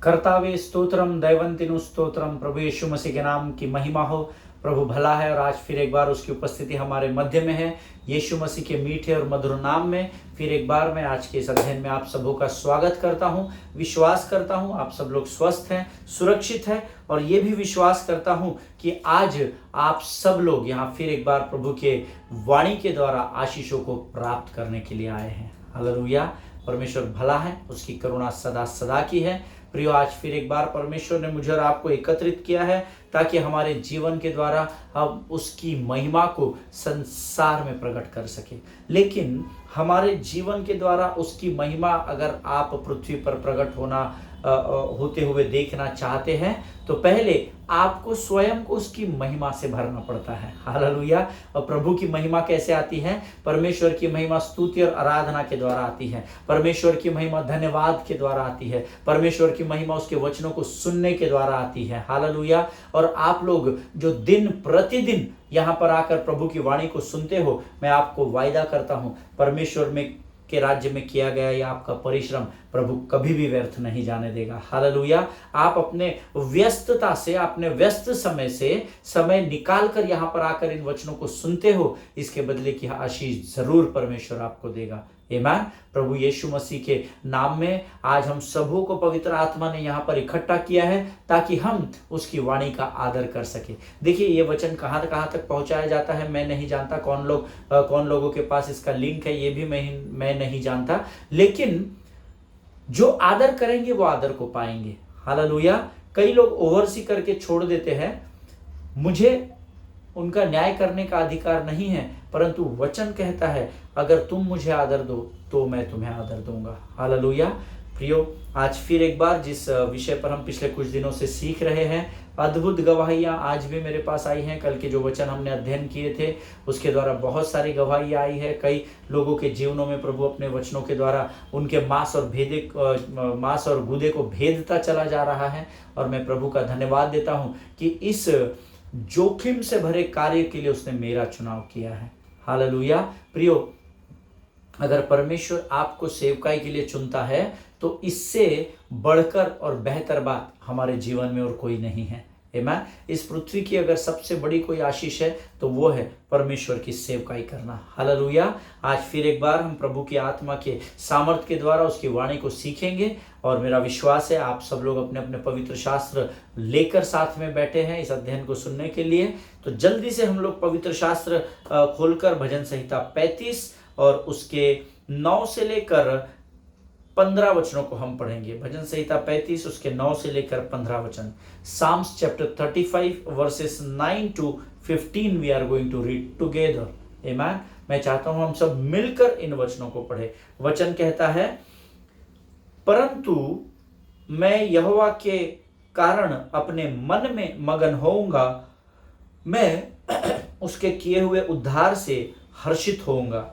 कर्तावे स्तोत्रम दैवंतिनु स्तोत्रम। प्रभु यीशु मसीह के नाम की महिमा हो। प्रभु भला है और आज फिर एक बार उसकी उपस्थिति हमारे मध्य में है। यीशु मसीह के मीठे और मधुर नाम में फिर एक बार मैं आज के इस अध्ययन में आप सबों का स्वागत करता हूं। विश्वास करता हूं आप सब लोग स्वस्थ हैं, सुरक्षित हैं, और ये भी विश्वास करता हूं कि आज आप सब लोग यहाँ फिर एक बार प्रभु के वाणी के द्वारा आशीषों को प्राप्त करने के लिए आए हैं। हालेलुया। परमेश्वर भला है, उसकी करुणा सदा सदा की है। प्रियो, आज फिर एक बार परमेश्वर ने मुझे और आपको एकत्रित किया है ताकि हमारे जीवन के द्वारा हम उसकी महिमा को संसार में प्रकट कर सके। लेकिन हमारे जीवन के द्वारा उसकी महिमा अगर आप पृथ्वी पर प्रकट होते हुए देखना चाहते हैं तो पहले आपको स्वयं को उसकी महिमा से भरना पड़ता है। हालेलुया। और प्रभु की महिमा कैसे आती है? परमेश्वर की महिमा स्तुति और आराधना के द्वारा आती है। परमेश्वर की महिमा धन्यवाद के द्वारा आती है। परमेश्वर की महिमा उसके वचनों को सुनने के द्वारा आती है। हालेलुया। और आप लोग जो दिन प्रतिदिन यहाँ पर आकर प्रभु की वाणी को सुनते हो, मैं आपको वायदा करता हूँ परमेश्वर में के राज्य में किया गया या आपका परिश्रम प्रभु कभी भी व्यर्थ नहीं जाने देगा। हालेलुया। आप अपने व्यस्तता से, अपने व्यस्त समय से समय निकाल कर यहाँ पर आकर इन वचनों को सुनते हो, इसके बदले की आशीष जरूर परमेश्वर आपको देगा। आमीन। प्रभु यीशु मसीह के नाम में आज हम सबों को पवित्र आत्मा ने यहाँ पर इकट्ठा किया है ताकि हम उसकी वाणी का आदर कर सके। देखिए, ये वचन कहाँ तक पहुँचाया जाता है मैं नहीं जानता। कौन लोगों के पास इसका लिंक है ये भी मैं नहीं जानता, लेकिन जो आदर करेंगे वो आदर को पाएंगे। हालेलुया। कई लोग ओवरसी करके छोड़ देते हैं। मुझे उनका न्याय करने का अधिकार नहीं है, परंतु वचन कहता है अगर तुम मुझे आदर दो तो मैं तुम्हें आदर दूंगा। हालेलुया। प्रियो, आज फिर एक बार जिस विषय पर हम पिछले कुछ दिनों से सीख रहे हैं, अद्भुत गवाहियां आज भी मेरे पास आई हैं। कल के जो वचन हमने अध्ययन किए थे उसके द्वारा बहुत सारी गवाहियां आई है। कई लोगों के जीवनों में प्रभु अपने वचनों के द्वारा उनके मांस और गुदे को भेदता चला जा रहा है, और मैं प्रभु का धन्यवाद देता हूं कि इस जोखिम से भरे कार्य के लिए उसने मेरा चुनाव किया है। हालेलुया। प्रियो, अगर परमेश्वर आपको सेवकाई के लिए चुनता है तो इससे बढ़कर और बेहतर बात हमारे जीवन में और कोई नहीं है। आमीन। इस पृथ्वी की अगर सबसे बड़ी कोई आशीष है तो वो है परमेश्वर की सेवकाई करना। हालेलुया। आज फिर एक बार हम प्रभु की आत्मा के सामर्थ्य के द्वारा उसकी वाणी को सीखेंगे, और मेरा विश्वास है आप सब लोग अपने अपने पवित्र शास्त्र लेकर साथ में बैठे हैं इस अध्ययन को सुनने के लिए। तो जल्दी से हम लोग पवित्र शास्त्र खोलकर भजन संहिता 35 और उसके 9 से लेकर 15 वचनों को हम पढ़ेंगे। भजन संहिता 35 उसके 9 से लेकर 15 वचन। Psalms chapter 35 verses 9 to 15 we are going to read together. Amen. मैं चाहता हूं हम सब मिलकर इन वचनों को पढ़े। वचन कहता है, परंतु मैं यहोवा के कारण अपने मन में मगन होऊंगा, मैं उसके किए हुए उद्धार से हर्षित होऊंगा।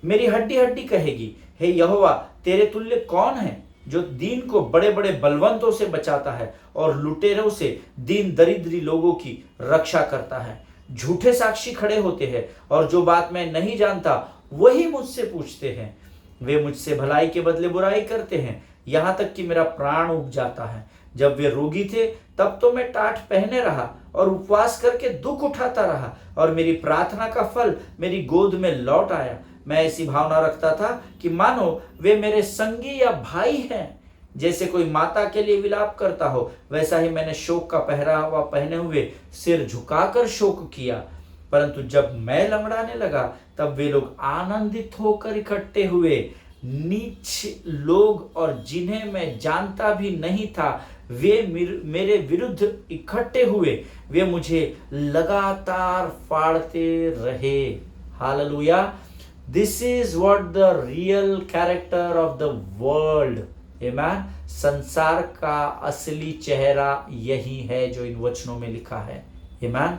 मेरी हड्डी हड्डी कहेगी, हे यहोवा तेरे तुल्य कौन है जो दीन को बड़े बड़े बलवंतों से बचाता है और लुटेरों से दीन दरिद्री लोगों की रक्षा करता है। झूठे साक्षी खड़े होते हैं और जो बात मैं नहीं जानता वही मुझसे पूछते हैं। वे मुझसे भलाई के बदले बुराई करते हैं, यहाँ तक कि मेरा प्राण उब जाता है। जब वे रोगी थे तब तो मैं टाट पहने रहा और उपवास करके दुख उठाता रहा, और मेरी प्रार्थना का फल मेरी गोद में लौट आया। मैं ऐसी भावना रखता था कि मानो वे मेरे संगी या भाई हैं। जैसे कोई माता के लिए विलाप करता हो, वैसा ही मैंने शोक का पहरावा पहने हुए सिर झुकाकर शोक किया। परंतु जब मैं लंगड़ाने लगा तब वे लोग आनंदित होकर इकट्ठे हुए। नीच लोग और जिन्हें मैं जानता भी नहीं था वे मेरे विरुद्ध इकट्ठे हुए। वे मुझे लगातार फाड़ते रहे। Hallelujah. This is what the real character of the world. Amen. संसार का असली चेहरा यही है जो इन वचनों में लिखा है। Amen.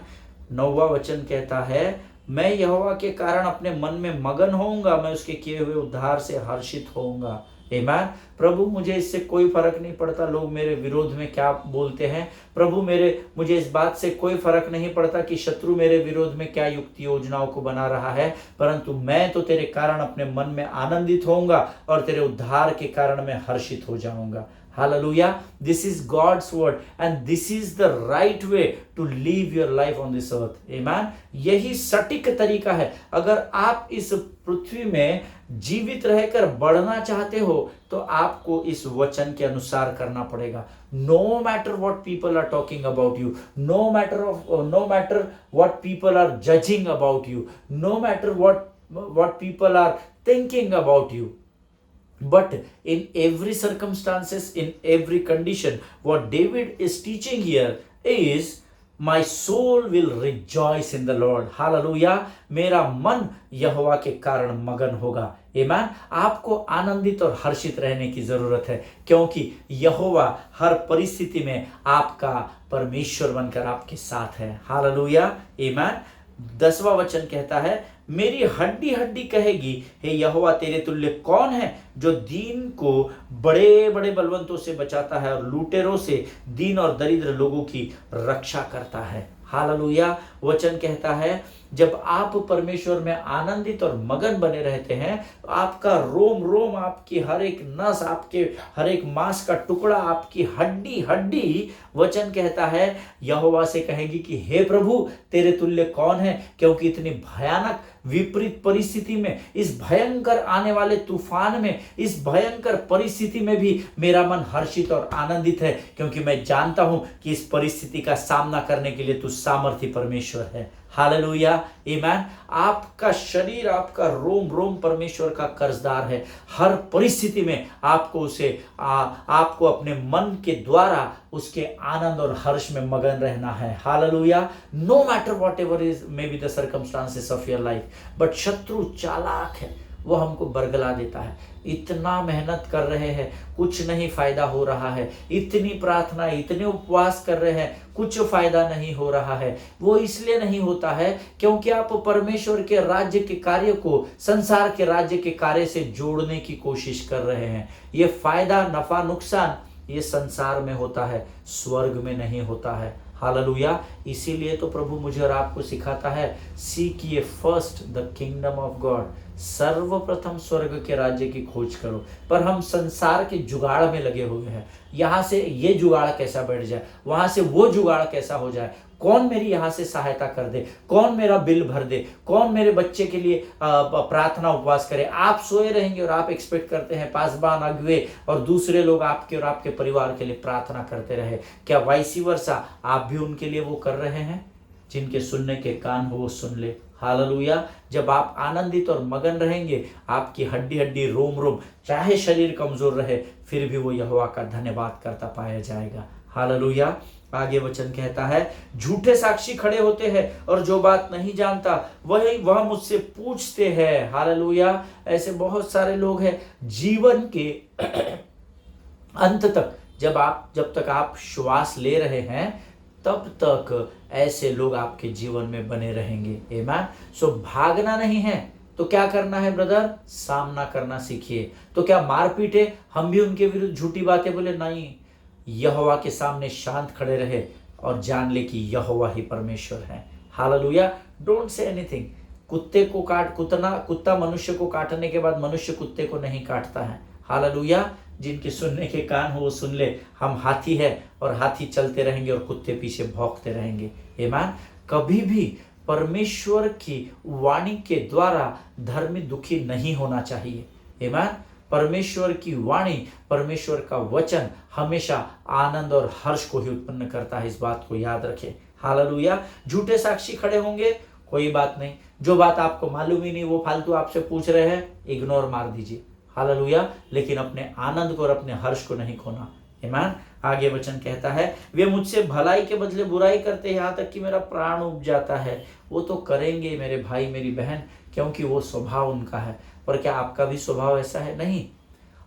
9वां वचन कहता है, मैं यहोवा के कारण अपने मन में मगन होऊंगा, मैं उसके किए हुए उद्धार से हर्षित होऊंगा। आमीन। प्रभु, मुझे इससे कोई फर्क नहीं पड़ता लोग मेरे विरोध में क्या बोलते हैं। प्रभु, मुझे इस बात से कोई फर्क नहीं पड़ता कि शत्रु मेरे विरोध में क्या युक्ति योजनाओं को बना रहा है, परंतु मैं तो तेरे कारण अपने मन में आनंदित होऊंगा और तेरे उद्धार के कारण मैं हर्षित हो जाऊंगा। Hallelujah, this is God's word and this is the right way to live your life on this earth. Amen. यही सटीक तरीका है। अगर आप इस पृथ्वी में जीवित रहकर बढ़ना चाहते हो तो आपको इस वचन के अनुसार करना पड़ेगा। No matter what people are talking about you, no matter what people are judging about you, no matter what people are thinking about you. But in every circumstances, in every condition, what David is teaching here is, my soul will rejoice in the Lord. Hallelujah. मेरा मन यहोवा के कारण मगन होगा। आमीन। आपको आनंदित और हर्षित रहने की जरूरत है, क्योंकि यहोवा हर परिस्थिति में आपका परमेश्वर बनकर आपके साथ है। हालेलुया। आमीन। 10वां वचन कहता है, मेरी हड्डी हड्डी कहेगी, हे यहोवा तेरे तुल्य कौन है, जो दीन को बड़े बड़े बलवंतों से बचाता है और लुटेरों से, दीन और दरिद्र लोगों की रक्षा करता है। हालेलुया। वचन कहता है, जब आप परमेश्वर में आनंदित और मगन बने रहते हैं, आपका रोम रोम, आपकी हर एक नस, आपके हर एक मांस का टुकड़ा, आपकी हड्डी हड्डी, वचन कहता है, यहोवा से कहेगी कि हे प्रभु तेरे तुल्य कौन है, क्योंकि इतनी भयानक विपरीत परिस्थिति में, इस भयंकर आने वाले तूफान में, इस भयंकर परिस्थिति में भी मेरा मन हर्षित और आनंदित है, क्योंकि मैं जानता हूं कि इस परिस्थिति का सामना करने के लिए तू सामर्थी परमेश्वर है। हालेलुया। आमीन। आपका शरीर, आपका रोम रोम परमेश्वर का कर्जदार है। हर परिस्थिति में आपको आपको अपने मन के द्वारा उसके आनंद और हर्ष में मगन रहना है। Hallelujah. No matter whatever is may be the circumstances of your life, but शत्रु चालाक है, वो हमको बरगला देता है। इतना मेहनत कर रहे हैं, कुछ नहीं फायदा हो रहा है, इतनी प्रार्थना, इतने उपवास कर रहे हैं, कुछ फायदा नहीं हो रहा है। वो इसलिए नहीं होता है क्योंकि आप परमेश्वर के राज्य के कार्य को संसार के राज्य के कार्य से जोड़ने की कोशिश कर रहे हैं। ये फायदा, नफा, नुकसान ये संसार में होता है, स्वर्ग में नहीं होता है। हालेलुया। इसीलिए तो प्रभु मुझे और आपको सिखाता है, सीक ये first the kingdom of God, सर्वप्रथम स्वर्ग के राज्य की खोज करो। पर हम संसार के जुगाड़ में लगे हुए हैं, यहाँ से ये जुगाड़ कैसा बैठ जाए, वहां से वो जुगाड़ कैसा हो जाए, कौन मेरी यहाँ से सहायता कर दे, कौन मेरा बिल भर दे, कौन मेरे बच्चे के लिए प्रार्थना उपवास करे। आप सोए रहेंगे और आप एक्सपेक्ट करते हैं पासबान, अगुवे और दूसरे लोग आपके और आपके परिवार के लिए प्रार्थना करते रहे। क्या वाइसी वर्षा आप भी उनके लिए वो कर रहे हैं? जिनके सुनने के कान हो वो सुन ले। हालेलुया। जब आप आनंदित और मगन रहेंगे, आपकी हड्डी हड्डी, रोम रोम, चाहे शरीर कमजोर रहे, फिर भी वो यहोवा का धन्यवाद करता पाया जाएगा। हालेलुया। आगे वचन कहता है, झूठे साक्षी खड़े होते हैं और जो बात नहीं जानता वह मुझसे पूछते हैं। हालेलुया। ऐसे बहुत सारे लोग हैं, जीवन के अंत तक, जब तक आप श्वास ले रहे हैं, तब तक ऐसे लोग आपके जीवन में बने रहेंगे। आमीन। सो भागना नहीं है तो क्या करना है ब्रदर? सामना करना सीखिए। तो क्या मारपीट है, हम भी उनके विरुद्ध झूठी बातें बोले? नहीं, यहोवा के सामने शांत खड़े रहे और जान ले कि यहोवा ही परमेश्वर है। हालेलुया। Don't say anything. कुत्ते को कुत्ता मनुष्य को काटने के बाद मनुष्य कुत्ते को नहीं काटता है। हालेलुया। जिनके सुनने के कान हो वो सुन ले। हम हाथी है और हाथी चलते रहेंगे और कुत्ते पीछे भौंकते रहेंगे। आमीन। कभी भी परमेश्वर की वाणी के द्वारा धर्मी दुखी नहीं होना चाहिए। आमीन। परमेश्वर की वाणी, परमेश्वर का वचन हमेशा आनंद और हर्ष को ही उत्पन्न करता है। इस बात को याद रखें। हालेलुया। झूठे साक्षी खड़े होंगे, कोई बात नहीं। जो बात आपको मालूम ही नहीं, वो फालतू आपसे पूछ रहे हैं, इग्नोर मार दीजिए। हालेलुया। लेकिन अपने आनंद को और अपने हर्ष को नहीं खोना। आमीन। आगे वचन कहता है, वे मुझसे भलाई के बदले बुराई करते हैं, यहाँ तक कि मेरा प्राण उब जाता है। वो तो करेंगे मेरे भाई मेरी बहन, क्योंकि वो स्वभाव उनका है। पर क्या आपका भी स्वभाव ऐसा है? नहीं।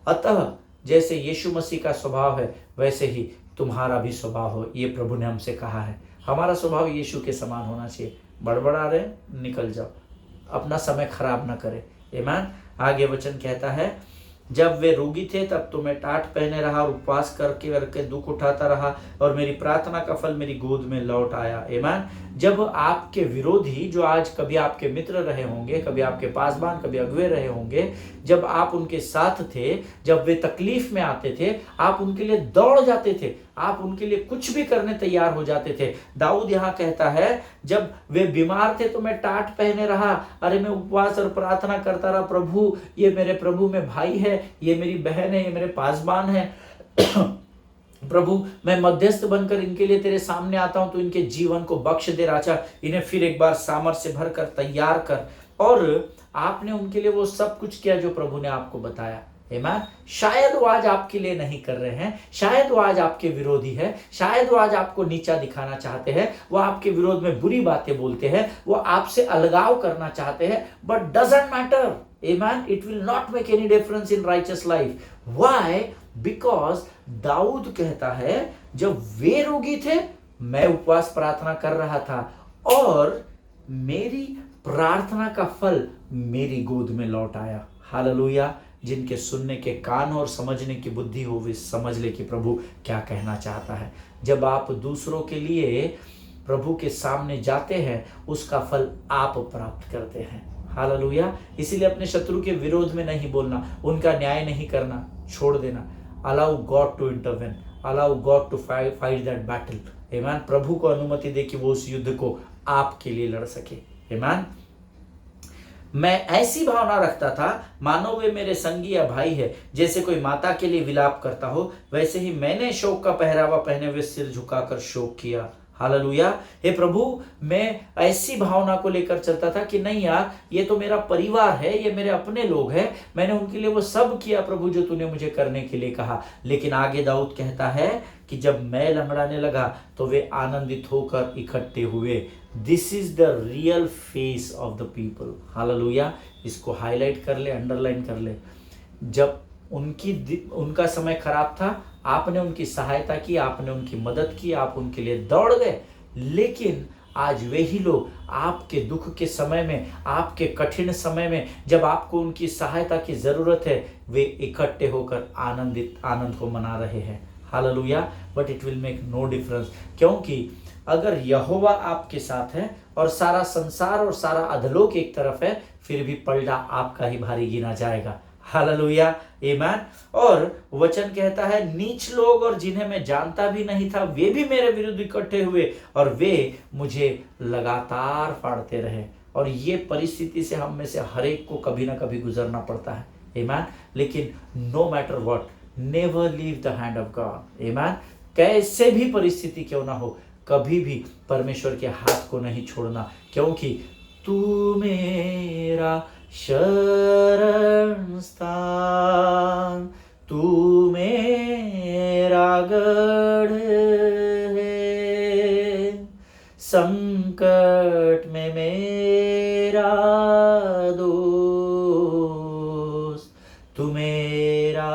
अतः जैसे यीशु मसीह का स्वभाव है, वैसे ही तुम्हारा भी स्वभाव हो, ये प्रभु ने हमसे कहा है। हमारा स्वभाव यीशु के समान होना चाहिए। बड़बड़ा रहे, निकल जाओ, अपना समय खराब ना करे। आमीन। आगे वचन कहता है, जब वे रोगी थे तब तो मैं टाट पहने रहा और उपवास करके करके दुख उठाता रहा, और मेरी प्रार्थना का फल मेरी गोद में लौट आया। आमीन। जब आपके विरोधी, जो आज कभी आपके मित्र रहे होंगे, कभी आपके पासबान, कभी अगुवे रहे होंगे, जब आप उनके साथ थे, जब वे तकलीफ में आते थे, आप उनके लिए दौड़ जाते थे, आप उनके लिए कुछ भी करने तैयार हो जाते थे। दाऊद यहाँ कहता है, जब वे बीमार थे तो मैं टाट पहने रहा, अरे मैं उपवास और प्रार्थना करता रहा, प्रभु ये मेरे प्रभु में भाई है, ये मेरी बहन है, ये मेरे पासबान है, प्रभु मैं मध्यस्थ बनकर इनके लिए तेरे सामने आता हूं, तो इनके जीवन को बख्श दे राजा, इन्हें फिर एक बार सामर्थ्य से भरकर तैयार कर। और आपने उनके लिए वो सब कुछ किया जो प्रभु ने आपको बताया। आमीन। शायद वो आज आपके लिए नहीं कर रहे हैं, शायद वो आज आपके विरोधी है, शायद वो आज आपको नीचा दिखाना चाहते हैं, वो आपके विरोध में बुरी बातें बोलते हैं, वो आपसे अलगाव करना चाहते हैं, but doesn't matter. Amen. It will not make any difference in righteous life. Why? Because दाऊद कहता है, जब वे रोगी थे मैं उपवास प्रार्थना कर रहा था, और मेरी प्रार्थना का फल मेरी गोद में लौट आया। हालेलुया। जिनके सुनने के कान और समझने की बुद्धि हो, वे समझ ले कि प्रभु क्या कहना चाहता है। जब आप दूसरों के लिए प्रभु के सामने जाते हैं, उसका फल आप प्राप्त करते हैं। हालेलुया। इसीलिए अपने शत्रु के विरोध में नहीं बोलना, उनका न्याय नहीं करना, छोड़ देना। Allow God to intervene, allow God to fight that battle. Amen. प्रभु को अनुमति दे कि वो उस युद्ध को आपके लिए लड़ सके। आमीन। मैं ऐसी भावना रखता था मानो वे मेरे संगी या भाई है, जैसे कोई माता के लिए विलाप करता हो, वैसे ही मैंने शोक का पहरावा पहने हुए सिर झुकाकर शोक किया। हालेलुया। हे प्रभु, मैं ऐसी भावना को लेकर चलता था कि नहीं यार, ये तो मेरा परिवार है, ये मेरे अपने लोग हैं, मैंने उनके लिए वो सब किया प्रभु जो तूने मुझे करने के लिए कहा। लेकिन आगे दाऊद कहता है कि जब मैं लंगड़ाने लगा तो वे आनंदित होकर इकट्ठे हुए। This is the real face of the people. Hallelujah. इसको हाईलाइट कर ले, अंडरलाइन कर ले। जब उनका समय खराब था, आपने उनकी सहायता की, आपने उनकी मदद की, आप उनके लिए दौड़ गए, लेकिन आज वे ही लोग आपके दुख के समय में, आपके कठिन समय में, जब आपको उनकी सहायता की जरूरत है, वे इकट्ठे होकर आनंद को मना रहे हैं। Hallelujah. But it will make no difference, क्योंकि अगर यहोवा आपके साथ है और सारा संसार और सारा अधलोक एक तरफ है, फिर भी पलड़ा आपका ही भारी गिना जाएगा। हालेलुया। आमीन। और वचन कहता है, नीच लोग और जिन्हें मैं जानता भी नहीं था, वे भी मेरे विरुद्ध इकट्ठे हुए और वे मुझे लगातार फाड़ते रहे। और ये परिस्थिति से हम में से हर एक को कभी ना कभी गुजरना पड़ता है। आमीन। लेकिन no matter what, never leave the hand of God. Amen. कैसे भी परिस्थिति क्यों ना हो, कभी भी परमेश्वर के हाथ को नहीं छोड़ना, क्योंकि तू मेरा शरण स्थान, तू मेरा गढ़ है, संकट में मेरा दोस्त, तू मेरा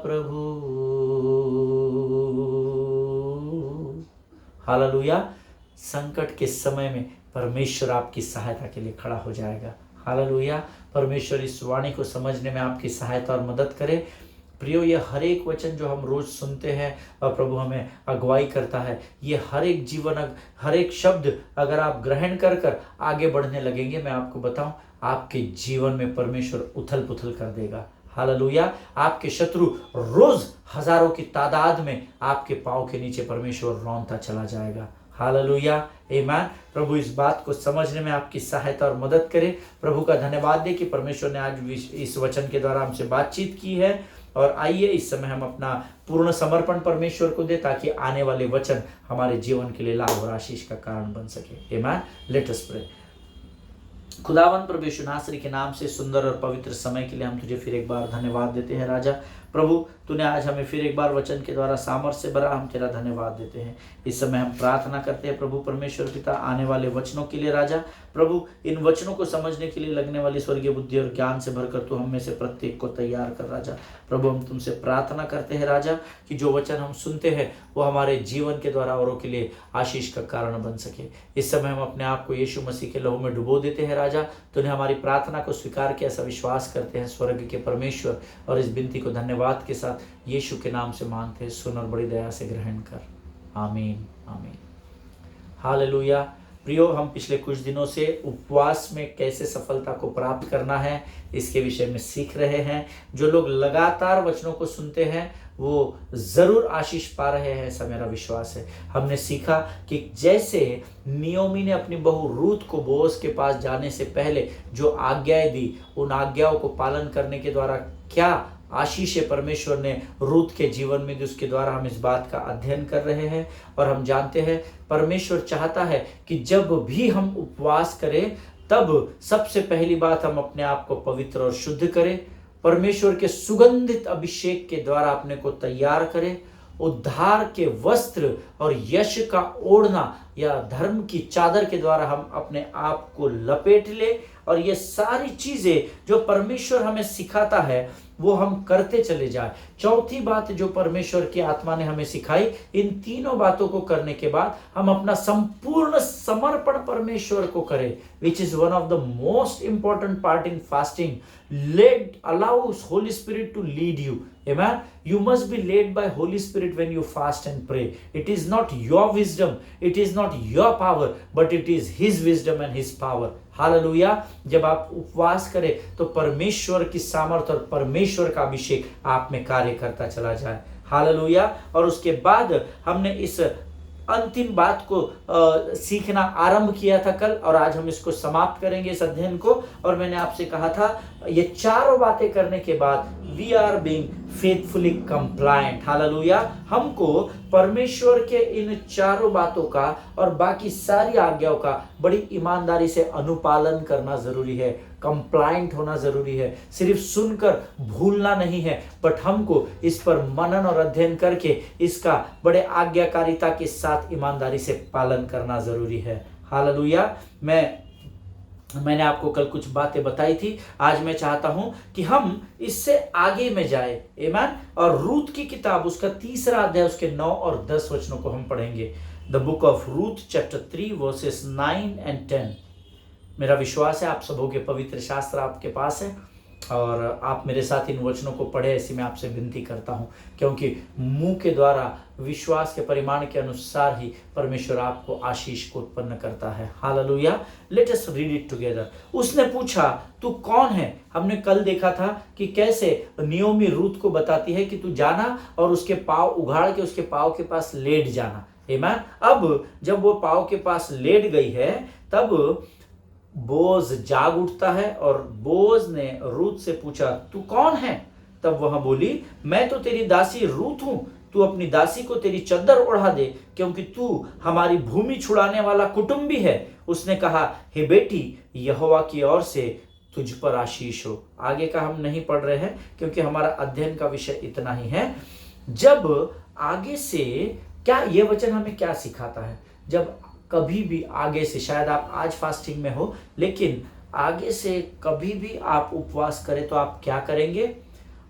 प्रभु। हालेलुया। संकट के समय में परमेश्वर आपकी सहायता के लिए खड़ा हो जाएगा। हालेलुया। परमेश्वर इस वाणी को समझने में आपकी सहायता और मदद करे। प्रियो, ये हर एक वचन जो हम रोज सुनते हैं और प्रभु हमें अगुवाई करता है, ये हर एक जीवन, हर एक शब्द अगर आप ग्रहण कर कर आगे बढ़ने लगेंगे, मैं आपको बताऊं, आपके जीवन में परमेश्वर उथल पुथल कर देगा। हालेलुया। आपके शत्रु रोज हजारों की तादाद में आपके पांव के नीचे परमेश्वर रौंदता चला जाएगा। हालेलुया। आमीन। प्रभु इस बात को समझने में आपकी सहायता और मदद करे। प्रभु का धन्यवाद दे कि परमेश्वर ने आज इस वचन के द्वारा हमसे बातचीत की है। और आइए इस समय हम अपना पूर्ण समर्पण परमेश्वर को दे, ताकि आने वाले वचन हमारे जीवन के लिए लाभ और आशीष का कारण बन सके। आमीन। Let us pray. खुदावन प्रभु यीशु नासरी के नाम से सुंदर और पवित्र समय के लिए हम तुझे फिर एक बार धन्यवाद देते हैं राजा। प्रभु तूने आज हमें फिर एक बार वचन के द्वारा सामर्थ्य से भरा, हम तेरा धन्यवाद देते हैं। इस समय हम प्रार्थना करते हैं प्रभु परमेश्वर पिता, आने वाले वचनों के लिए राजा, प्रभु इन वचनों को समझने के लिए लगने वाली स्वर्गीय बुद्धि और ज्ञान से भरकर तू हम में से प्रत्येक को तैयार कर राजा। प्रभु हम तुमसे प्रार्थना करते हैं राजा कि जो वचन हम सुनते हैं वो हमारे जीवन के द्वारा औरों के लिए आशीष का कारण बन सके। इस समय हम अपने आप को यीशु मसीह के लहू में डुबो देते हैं राजा। तूने हमारी प्रार्थना को स्वीकार किया, ऐसा विश्वास करते हैं स्वर्ग के परमेश्वर, और इस विनती को धन्यवाद के साथ यीशु के नाम से मांगते हैं, सुन और बड़ी दया से ग्रहण कर। आमीन आमीन। हालेलुया। प्रियो, हम पिछले कुछ दिनों से उपवास में कैसे सफलता को प्राप्त करना है इसके विषय में सीख रहे हैं। जो लोग लगातार वचनों को सुनते हैं वो जरूर आशीष पा रहे हैं, ऐसा मेरा विश्वास है। हमने सीखा कि जैसे नियोमी ने अपनी बहू रूत को बोअज के पास जाने से पहले जो आज्ञाएं दी, उन आज्ञाओं को पालन करने के द्वारा क्या आशीष परमेश्वर ने रूत के जीवन में दी, उसके द्वारा हम इस बात का अध्ययन कर रहे हैं। और हम जानते हैं परमेश्वर चाहता है कि जब भी हम उपवास करें तब सबसे पहली बात हम अपने आप को पवित्र और शुद्ध करें, परमेश्वर के सुगंधित अभिषेक के द्वारा अपने को तैयार करें, उद्धार के वस्त्र और यश का ओढ़ना या धर्म की चादर के द्वारा हम अपने आप को लपेट ले, और ये सारी चीजें जो परमेश्वर हमें सिखाता है वो हम करते चले जाए। चौथी बात जो परमेश्वर की आत्मा ने हमें सिखाई, इन तीनों बातों को करने के बाद हम अपना संपूर्ण समर्पण परमेश्वर को करें, which is one of the most important part in fasting. Allow Holy Spirit to lead you. Amen. You must be led by Holy Spirit when you fast and pray. It is not your wisdom, it is not your power, but it is His wisdom and His power. Hallelujah. जब आप उपवास करें तो परमेश्वर की सामर्थ और परमेश्वर का अभिषेक आप में कार्य करता चला जाए। हालेलुया। और उसके बाद हमने इस अंतिम बात को सीखना आरंभ किया था कल, और आज हम इसको समाप्त करेंगे इस अध्ययन को। और मैंने आपसे कहा था ये चारों बातें करने के बाद we are being faithfully compliant. Hallelujah. हमको परमेश्वर के इन चारों बातों का और बाकी सारी आज्ञाओं का बड़ी ईमानदारी से अनुपालन करना जरूरी है, कंप्लायंट होना जरूरी है। सिर्फ सुनकर भूलना नहीं है, बट हमको इस पर मनन और अध्ययन करके इसका बड़े आज्ञाकारिता के साथ ईमानदारी से पालन करना जरूरी है। हालेलुया। मैंने आपको कल कुछ बातें बताई थी, आज मैं चाहता हूं कि हम इससे आगे में जाए। आमीन। और रूत की किताब उसका 3 अध्याय उसके 9 और 10 वचनों को हम पढ़ेंगे। The book of Ruth chapter 3 versus 9 and 10। मेरा विश्वास है आप सबों के पवित्र शास्त्र आपके पास है और आप मेरे साथ इन वचनों को पढ़े, ऐसी मैं आपसे विनती करता हूं, क्योंकि मुंह के द्वारा विश्वास के परिमाण के अनुसार ही परमेश्वर आपको आशीष को उत्पन्न करता है। Hallelujah. Let us read it together. उसने पूछा तू कौन है। हमने कल देखा था कि कैसे नियोमी रूत को बताती है कि तू जाना और उसके पांव उघाड़ के उसके पांव के पास लेट जाना। आमीन। अब जब वो पांव के पास लेट गई है तब बोअज जाग उठता है और बोअज ने रूत से पूछा तू कौन है। तब वह बोली मैं तो तेरी दासी रूत हूं, तू अपनी दासी को तेरी चद्दर ओढ़ा दे, क्योंकि तू हमारी भूमि छुड़ाने वाला कुटुंबी है। उसने कहा हे बेटी, यहोवा की ओर से तुझ पर आशीष हो। आगे का हम नहीं पढ़ रहे हैं क्योंकि हमारा अध्ययन का विषय इतना ही है। जब आगे से क्या ये वचन हमें क्या सिखाता है, जब कभी भी आगे से, शायद आप आज फास्टिंग में हो लेकिन आगे से कभी भी आप उपवास करें तो आप क्या करेंगे,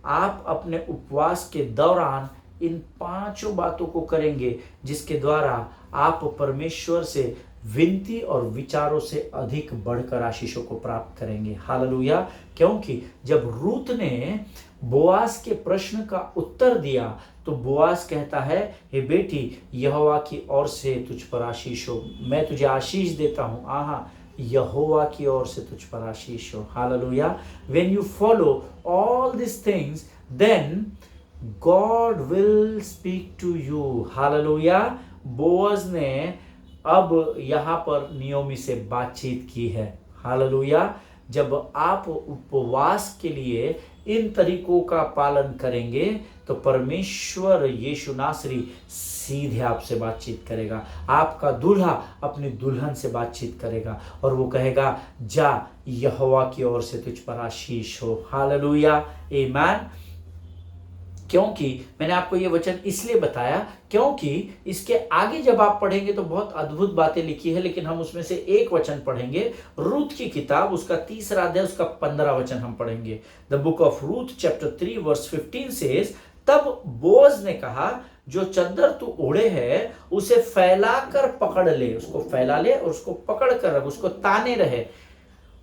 आप अपने उपवास के दौरान इन 5 बातों को करेंगे जिसके द्वारा आप परमेश्वर से विनती और विचारों से अधिक बढ़कर आशीषों को प्राप्त करेंगे। हालेलुया। क्योंकि जब रूत ने बोआज के प्रश्न का उत्तर दिया तो बोआज कहता है हे बेटी, यहोवा की ओर से तुझ पर आशीष हो, मैं तुझे आशीष देता हूं। आहा, यहोवा की ओर से तुझ पर आशीष हो। Hallelujah. When you follow all this things then God will speak to you. Hallelujah. Boaz ने अब यहाँ पर नियोमी से बातचीत की है। हालेलुया। जब आप उपवास के लिए इन तरीकों का पालन करेंगे तो परमेश्वर यीशु नासरी सीधे आपसे बातचीत करेगा। आपका दूल्हा अपनी दुल्हन से बातचीत करेगा और वो कहेगा जा, यहोवा की ओर से तुझ पर आशीष हो। हालेलुया। आमीन। क्योंकि मैंने आपको ये वचन इसलिए बताया क्योंकि इसके आगे जब आप पढ़ेंगे तो बहुत अद्भुत बातें लिखी है, लेकिन हम उसमें से एक वचन पढ़ेंगे। रूथ की किताब उसका 3रा अध्याय उसका 15 वचन हम पढ़ेंगे। The book of Ruth chapter 3 verse 15 says, तब बोअज ने कहा, जो चद्दर तू ओढ़े है उसे फैलाकर पकड़ ले, उसको फैला ले और उसको पकड़ कर रख, उसको ताने रहे।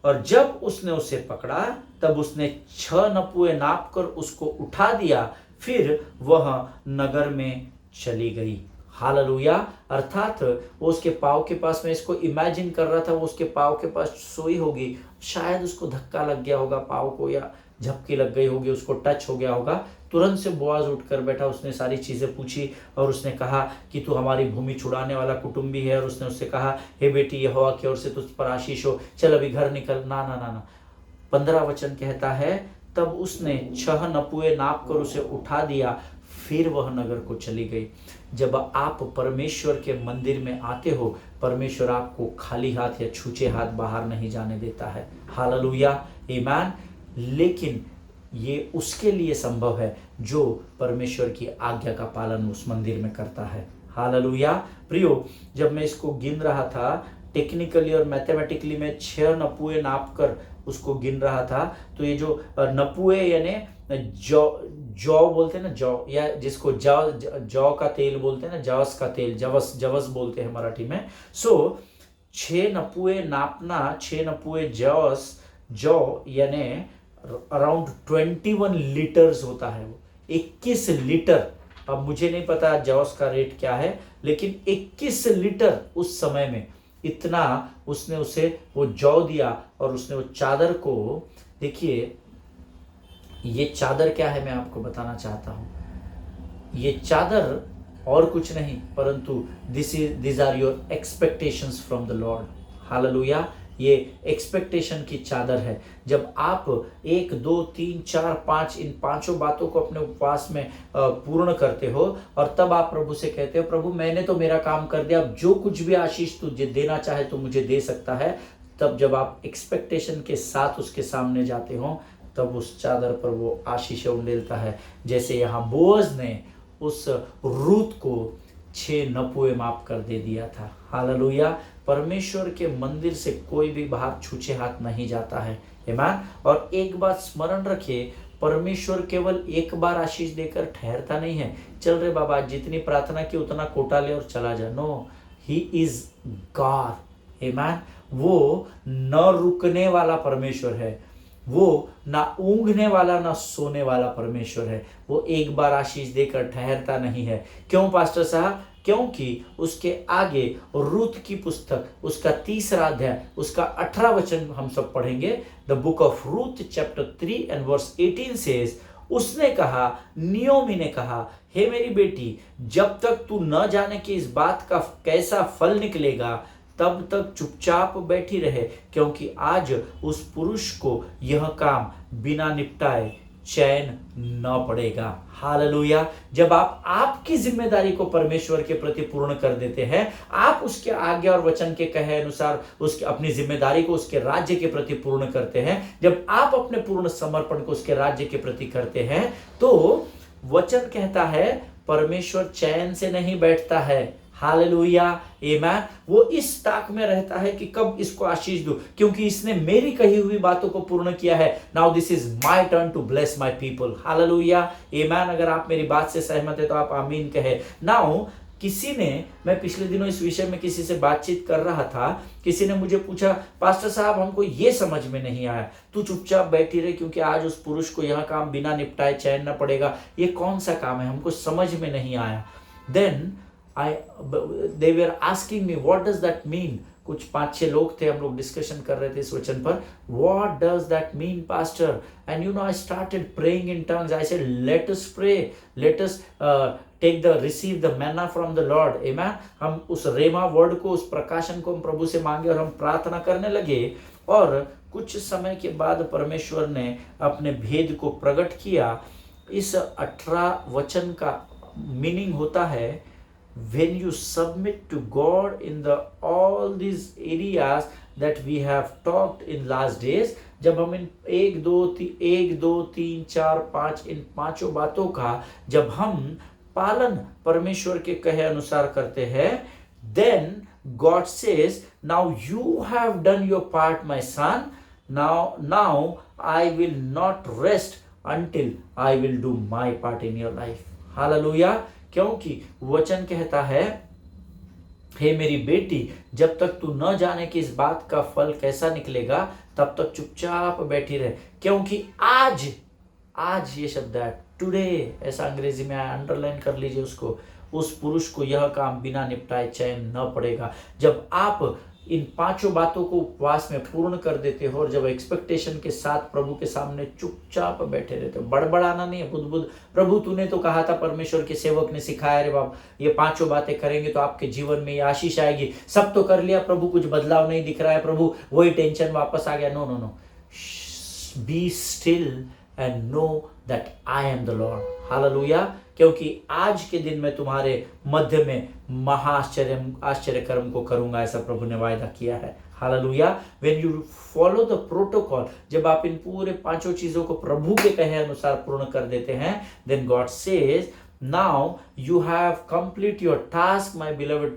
और जब उसने उसे पकड़ा तब उसने 6 नपुए नाप कर उसको उठा दिया, फिर वह नगर में चली गई। हालेलुया। अर्थात वो उसके पाँव के पास, मैं इसको इमेजिन कर रहा था, वो उसके पाँव के पास सोई होगी, शायद उसको धक्का लग गया होगा पाँव को, या झपकी लग गई होगी, उसको टच हो गया होगा। तुरंत से बोआज उठकर बैठा, उसने सारी चीजें पूछी और उसने कहा कि तू हमारी भूमि छुड़ाने वाला कुटुंबी है। और उसने उससे कहा, हे बेटी, यहोवा की ओर से तुझ पर आशीष हो, चल अभी घर निकल। ना ना ना ना। 15 वचन कहता है, तब उसने 6 नपुए नाप कर उसे उठा दिया, फिर वह नगर को चली गई। जब आप परमेश्वर के मंदिर में आते हो, परमेश्वर आपको खाली हाथ या छूचे हाथ बाहर नहीं जाने देता है। हालेलुया, आमीन। लेकिन ये उसके लिए संभव है जो परमेश्वर की आज्ञा का पालन उस मंदिर में करता है। हालेलुया। प्रियो, जब मैं इसको गिन रहा था, टेक्निकली और मैथमेटिकली मैं 6 नपुए नाप कर उसको गिन रहा था, तो ये जो नपुए यानी जौ बोलते हैं ना, जौ, या जिसको जौ का तेल बोलते हैं ना, जवस का तेल, जवस बोलते हैं मराठी में। सो 6 नपुए नापना, 6 नपुए जौ यानी अराउंड 21 लीटर्स होता है। वो 21 लीटर, अब मुझे नहीं पता जवस का रेट क्या है, लेकिन 21 लीटर उस समय में इतना उसने उसे वो जौ दिया। और उसने वो चादर को, देखिए ये चादर क्या है मैं आपको बताना चाहता हूं। ये चादर और कुछ नहीं परंतु this are your expectations from the Lord. Hallelujah. ये एक्सपेक्टेशन की चादर है। जब आप 1 2 3 4 5 इन 5 बातों को अपने उपवास में पूर्ण करते हो और तब आप प्रभु से कहते हो, प्रभु मैंने तो मेरा काम कर दिया, अब जो कुछ भी आशीष तुझे देना चाहे तो मुझे दे सकता है। तब जब आप एक्सपेक्टेशन के साथ उसके सामने जाते हो, तब उस चादर पर वो आशीष उंडेलता है। जैसे यहाँ बोअज ने उस रूत को 6 नपुए माप कर दे दिया था। हालेलुया। परमेश्वर के मंदिर से कोई भी बाहर छूछे हाथ नहीं जाता है। आमीन। और एक बात स्मरण रखिए, परमेश्वर केवल एक बार आशीष देकर ठहरता नहीं है, चल रे बाबा जितनी प्रार्थना की उतना कोटा ले और चला जा। No, he is God. आमीन। वो न रुकने वाला परमेश्वर है, वो ना ऊँघने वाला ना सोने वाला परमेश्वर है। वो एक बार आशीष देकर ठहरता नहीं है। क्यों पास्टर साहब? क्योंकि उसके आगे रूत की पुस्तक उसका 3रा अध्याय उसका 18 वचन हम सब पढ़ेंगे। The book of Ruth chapter 3 and verse 18 says, उसने कहा, नियोमी ने कहा, हे मेरी बेटी, जब तक तू न जाने कि इस बात का कैसा फल निकलेगा तब तक चुपचाप बैठी रहे, क्योंकि आज उस पुरुष को यह काम बिना निपटाए चैन न पड़ेगा। हालेलुया। जब आप आपकी जिम्मेदारी को परमेश्वर के प्रति पूर्ण कर देते हैं, आप उसके आज्ञा और वचन के कहे अनुसार उसके अपनी जिम्मेदारी को उसके राज्य के प्रति पूर्ण करते हैं, जब आप अपने पूर्ण समर्पण को उसके राज्य के प्रति करते हैं, तो वचन कहता है परमेश्वर चैन से नहीं बैठता है। हालेलुया, आमीन। वो इस ताक में रहता है कि कब इसको आशीष दूं, क्योंकि इसने मेरी कही हुई बातों को पूर्ण किया है। Now this is my turn to bless my people. Hallelujah, आमीन। अगर आप मेरी बात से सहमत है तो आप आमीन कहे। नाउ किसी ने, मैं पिछले दिनों इस विषय में किसी से बातचीत कर रहा था, किसी ने मुझे पूछा, पास्टर साहब हमको ये समझ में नहीं आया, तू चुपचाप बैठी रहे क्योंकि आज उस पुरुष को यह काम बिना निपटाए चैन न पड़ेगा, ये कौन सा काम है, हमको समझ में नहीं आया। Then they were asking me what does that mean। कुछ 5-6 लोग थे, हम लोग डिस्कशन कर रहे थे इस वचन पर। What does that mean, pastor? And you know, I started praying in tongues. I said, let us pray, let us receive the manna from the Lord। Amen। हम उस रेमा वर्ड को, उस प्रकाशन को हम प्रभु से मांगे और हम प्रार्थना करने लगे। और कुछ समय के बाद परमेश्वर ने अपने भेद को प्रकट किया। इस 18 वचन का मीनिंग होता है, when you submit to God in all these areas that we have talked in last days, जब हम इन 1 2 3 4 5 इन पांचों बातों का जब हम पालन परमेश्वर के कहे अनुसार करते हैं, then God says, now you have done your part, my son. Now I will not rest until I will do my part in your life. Hallelujah. क्योंकि वचन कहता है, हे मेरी बेटी, जब तक तू न जाने कि इस बात का फल कैसा निकलेगा, तब तक चुपचाप बैठी रहे। क्योंकि आज ये शब्द है टुडे, ऐसा अंग्रेजी में अंडरलाइन कर लीजिए उसको, उस पुरुष को यह काम बिना निपटाए चैन न पड़ेगा। जब आप इन पांचों बातों को उपवास में पूर्ण कर देते हो और जब एक्सपेक्टेशन के साथ प्रभु के सामने चुपचाप बैठे रहते हो, बड़बड़ाना नहीं है, बुद्ध प्रभु तूने तो कहा था, परमेश्वर के सेवक ने सिखाया, रे बाप ये पांचों बातें करेंगे तो आपके जीवन में ये आशीष आएगी। सब तो कर लिया प्रभु, कुछ बदलाव नहीं दिख रहा है प्रभु, वही टेंशन वापस आ गया। No no no, be still and know that I am the Lord. Hallelujah. क्योंकि आज के दिन में तुम्हारे मध्य में आश्चर्य कर्म को करूंगा, ऐसा प्रभु ने वायदा किया है। Hallelujah. When you follow the protocol, जब आप इन पूरे पांचों चीजों को प्रभु के कहे अनुसार पूर्ण कर देते हैं, then God says, now you have complete your task, my beloved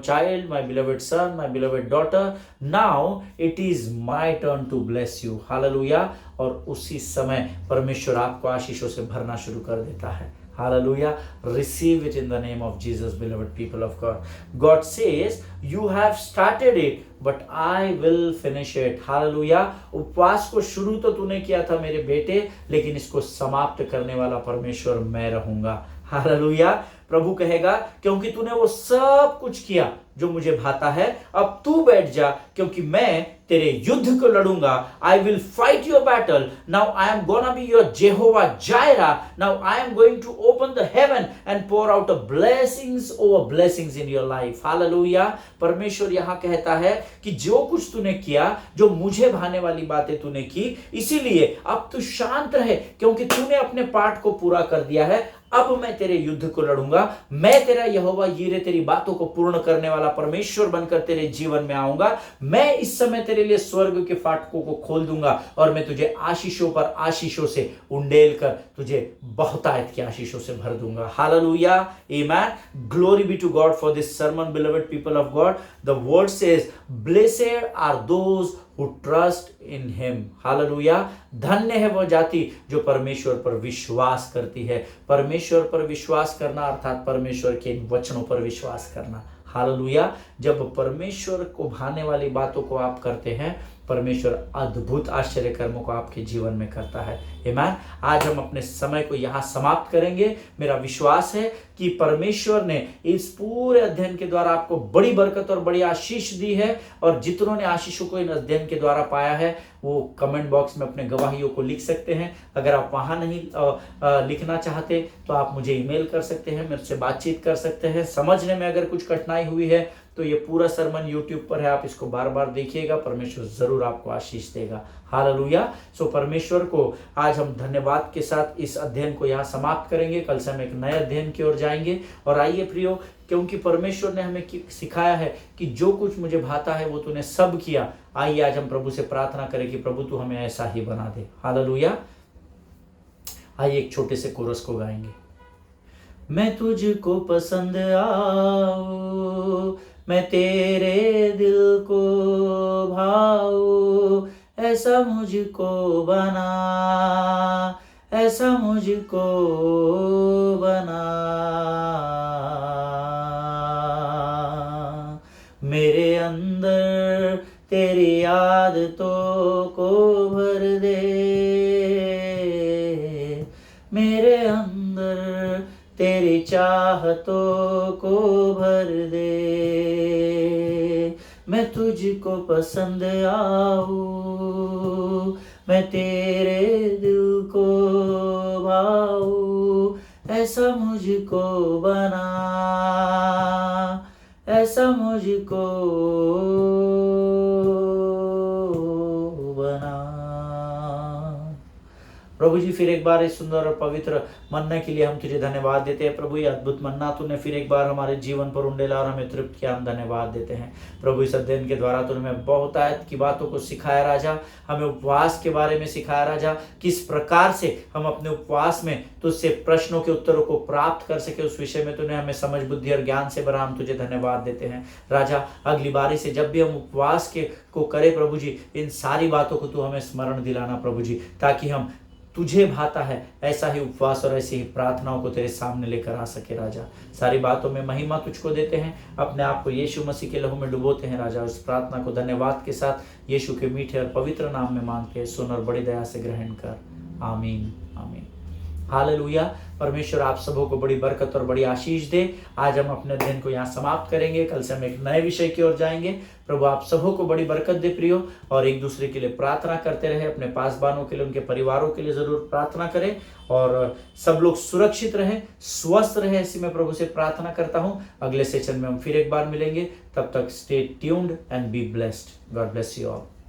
child, my beloved son, my beloved daughter. Now it is my turn to bless you. Hallelujah. और उसी समय परमेश्वर आपको आशीषों से भरना शुरू कर देता है। Hallelujah. Receive it in the name of Jesus, beloved people of God. God says, you have started it, but I will finish it. Hallelujah. उपवास को शुरू तो तूने किया था मेरे बेटे, लेकिन इसको समाप्त करने वाला परमेश्वर मैं रहूंगा। हालेलुया। प्रभु कहेगा, क्योंकि तूने वो सब कुछ किया जो मुझे भाता है, अब तू बैठ जा, क्योंकि मैं तेरे युद्ध को लड़ूंगा। I will fight your battle. Now I am gonna be your Jehovah Jireh. Now I am going to open the heaven and pour out a blessings over blessings in your life. Hallelujah. परमेश्वर यहाँ कहता है कि जो कुछ तूने किया, जो मुझे भाने वाली बातें तूने की, इसीलिए अब तू शांत रहे, क्योंकि तूने अपने पार्ट को पूरा कर दिया है। अब मैं तेरे युद्ध को लड़ूंगा, मैं तेरा यहोवा यीरे, तेरी बातों को पूर्ण करने वाला परमेश्वर बनकर तेरे जीवन में आऊंगा। मैं इस समय तेरे लिए स्वर्ग के फाटकों को खोल दूंगा और मैं तुझे आशीषों पर आशीषों से उंडेल कर तुझे बहुतायत की आशीषों से भर दूंगा। Hallelujah. Amen. Glory be to God for this sermon, beloved people of God. The word says, blessed are those who trust in him. Hallelujah. धन्य है वह जाति जो परमेश्वर पर विश्वास करती है। परमेश्वर पर विश्वास करना अर्थात परमेश्वर के वचनों पर विश्वास करना। हालेलुया। जब परमेश्वर को भाने वाली बातों को आप करते हैं, परमेश्वर अद्भुत आश्चर्य कर्मों को आपके जीवन में करता है। आमीन। आज हम अपने समय को यहाँ समाप्त करेंगे। मेरा विश्वास है कि परमेश्वर ने इस पूरे अध्ययन के द्वारा आपको बड़ी बरकत और बड़ी आशीष दी है, और जितनों ने आशीषों को इन अध्ययन के द्वारा पाया है, वो कमेंट बॉक्स में अपने गवाहियों को लिख सकते हैं। अगर आप वहां नहीं लिखना चाहते तो आप मुझे ईमेल कर सकते हैं, मेरे से बातचीत कर सकते हैं। समझने में अगर कुछ कठिनाई हुई है तो ये पूरा सरमन यूट्यूब पर है, आप इसको बार बार देखिएगा, परमेश्वर जरूर आपको आशीष देगा। हालेलुया। सो परमेश्वर को आज हम धन्यवाद के साथ इस अध्ययन को यहाँ समाप्त करेंगे। कल से हम एक नए अध्ययन की ओर जाएंगे। और आइए प्रियो, क्योंकि परमेश्वर ने हमें सिखाया है कि जो कुछ मुझे भाता है वो तूने सब किया, आइए आज हम प्रभु से प्रार्थना करें कि प्रभु तू हमें ऐसा ही बना दे। हालेलुया। आइए एक छोटे से कोरस को गाएंगे। मैं तुझको पसंद आऊं, मैं तेरे दिल को भाऊं, ऐसा मुझको बना, ऐसा मुझको बना। मेरे अंदर तेरी आदतों को भर दे, मेरे अंदर तेरी चाहतों को भर दे। मैं तुझको पसंद आऊं, मैं तेरे दिल को भाऊं, ऐसा मुझको बना, ऐसा मुझको बना। प्रभु जी फिर एक बार इस सुंदर और पवित्र मन्ना के लिए हम तुझे धन्यवाद देते हैं प्रभु। ये अद्भुत मन्ना तूने फिर एक बार हमारे जीवन पर उंडेला और हमें तृप्त किया, हम धन्यवाद देते हैं प्रभु। इस अध्ययन के द्वारा तूने हमें बहुत आयत की बातों को सिखाया राजा, हमें उपवास के बारे में सिखाया राजा, किस प्रकार से हम अपने उपवास में तुझसे प्रश्नों के उत्तरों को प्राप्त कर सके, उस विषय में तूने हमें समझ बुद्धि और ज्ञान से भरा, हम तुझे धन्यवाद देते हैं राजा। अगली बारी से जब भी हम उपवास को करें प्रभु जी, इन सारी बातों को तू हमें स्मरण दिलाना प्रभु जी, ताकि हम तुझे भाता है ऐसा ही उपवास और ऐसी ही प्रार्थनाओं को तेरे सामने लेकर आ सके राजा। सारी बातों में महिमा तुझको देते हैं, अपने आप को यीशु मसीह के लहू में डुबोते हैं राजा। उस प्रार्थना को धन्यवाद के साथ यीशु के मीठे और पवित्र नाम में मांगते हैं, सुन और बड़ी दया से ग्रहण कर, आमीन आमीन। हालेलुया। परमेश्वर आप सबों को बड़ी बरकत और बड़ी आशीष दे। आज हम अपने दिन को यहाँ समाप्त करेंगे, कल से हम एक नए विषय की ओर जाएंगे। प्रभु आप सबों को बड़ी बरकत दे प्रियो, और एक दूसरे के लिए प्रार्थना करते रहे, अपने पासबानों के लिए, उनके परिवारों के लिए जरूर प्रार्थना करें, और सब लोग सुरक्षित रहे, स्वस्थ रहे, ऐसी मैं प्रभु से प्रार्थना करता हूँ। अगले सेशन में हम फिर एक बार मिलेंगे, तब तक stay tuned and be blessed. God bless you all.